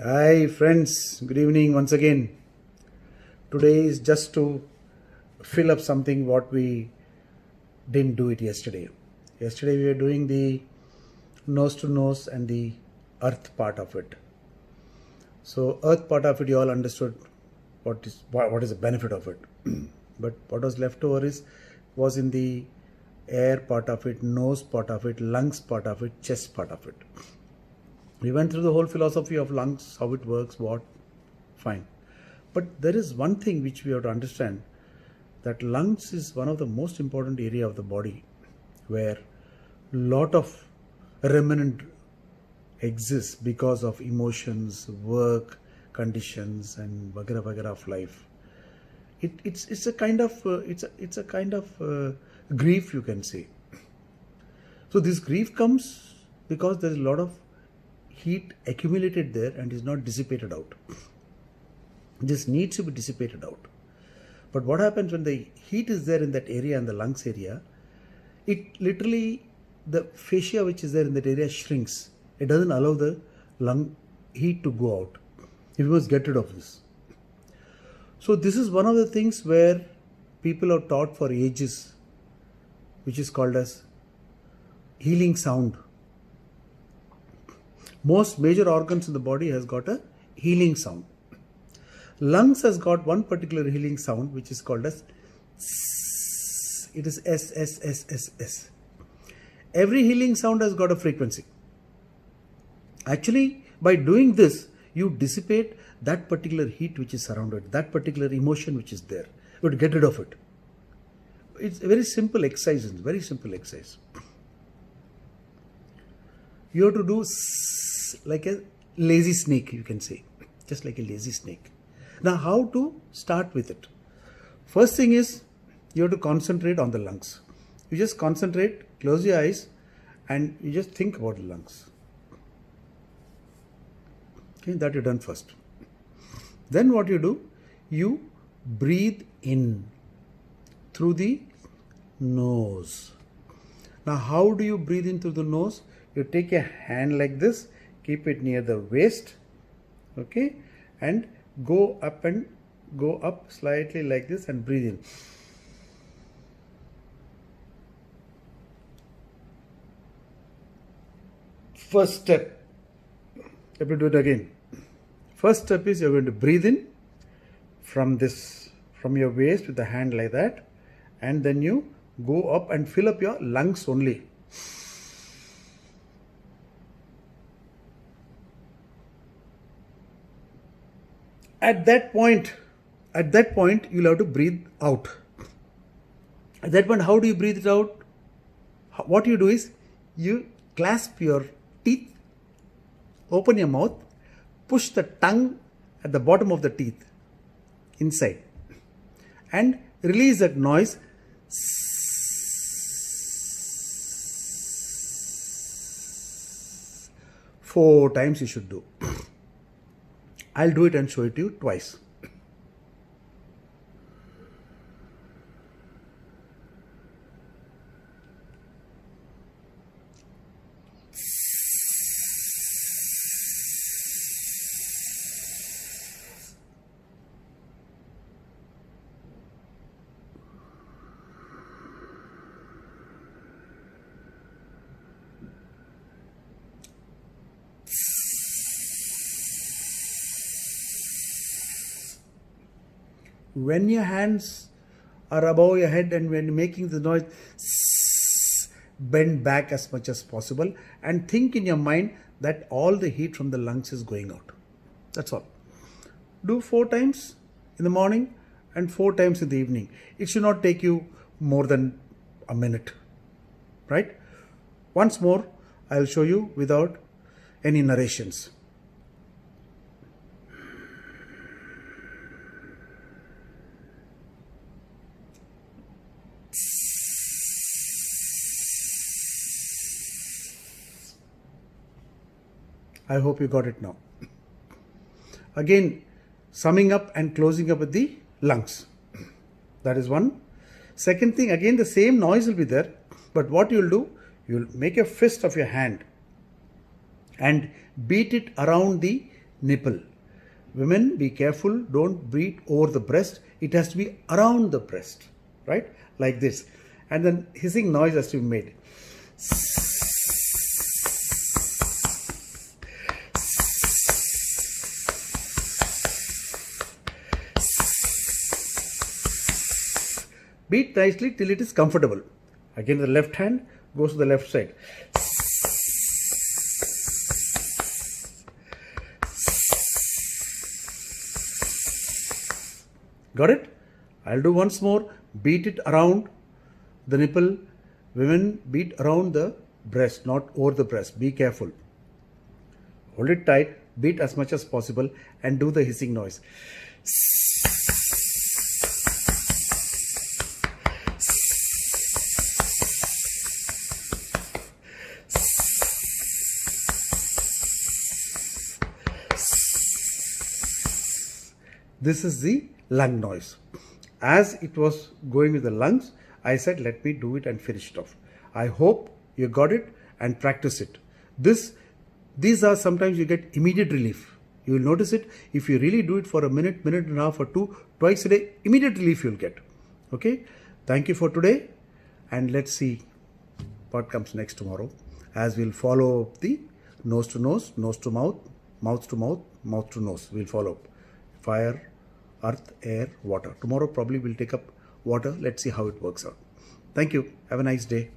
Hi friends, good evening once again. Today is just to fill up something what we didn't do it yesterday. Yesterday we were doing the nose to nose and the earth part of it. So earth part of it you all understood what is the benefit of it. But what was left over was in the air part of it, nose part of it, lungs part of it, chest part of it. We went through the whole philosophy of lungs, how it works, what, fine. But there is one thing which we have to understand, that lungs is one of the most important area of the body where lot of remnant exists because of emotions, work, conditions and vagara of life. It's a kind of grief, you can say. So this grief comes because there is a lot of heat accumulated there and is not dissipated out. This needs to be dissipated out. But what happens when the heat is there in that area, in the lungs area, it literally, the fascia which is there in that area shrinks. It doesn't allow the lung heat to go out. We must get rid of this. So this is one of the things where people are taught for ages, which is called as healing sound. Most major organs in the body has got a healing sound. Lungs has got one particular healing sound which is called as S. It is S, S, S, S, S. Every healing sound has got a frequency. Actually, by doing this, you dissipate that particular heat which is surrounded, that particular emotion which is there. You have to get rid of it. It's a very simple exercise, very simple exercise. You have to do like a lazy snake, you can say, just like a lazy snake. Now, how to start with it? First thing is, you have to concentrate on the lungs. You just concentrate, close your eyes and you just think about the lungs. Okay, that you've done first. Then what you do, you breathe in through the nose. Now, how do you breathe in through the nose? You take a hand like this, keep it near the waist, okay, and go up slightly like this and breathe in. First step, you have to do it again. First step is you're going to breathe in from your waist with the hand like that, and then you go up and fill up your lungs only. At that point, you'll have to breathe out. At that point, how do you breathe it out? What you do is, you clasp your teeth, open your mouth, push the tongue at the bottom of the teeth, inside, and release that noise. 4 times you should do. I'll do it and show it to you twice. When your hands are above your head and when making the noise, bend back as much as possible and think in your mind that all the heat from the lungs is going out. That's all. Do 4 times in the morning and 4 times in the evening. It should not take you more than a minute, right? Once more, I'll show you without any narrations. I hope you got it now. Again, summing up and closing up with the lungs. That is one. Second thing, again the same noise will be there, but what you'll do, you'll make a fist of your hand and beat it around the nipple. Women, be careful, don't breathe over the breast. It has to be around the breast, right? Like this. And then hissing noise has to be made. Beat nicely till it is comfortable. Again, the left hand goes to the left side. Got it? I'll do once more. Beat it around the nipple. Women, beat around the breast, not over the breast. Be careful. Hold it tight, beat as much as possible, and do the hissing noise. This is the lung noise. As it was going with the lungs, I said, let me do it and finish it off. I hope you got it and practice it. These are sometimes you get immediate relief. You will notice it if you really do it for a minute, minute and a half or two, twice a day, immediate relief you'll get. Okay. Thank you for today. And let's see what comes next tomorrow, as we'll follow the nose to nose, nose to mouth, mouth to mouth, mouth to nose. We'll follow fire, earth, air, water. Tomorrow probably we'll take up water. Let's see how it works out. Thank you. Have a nice day.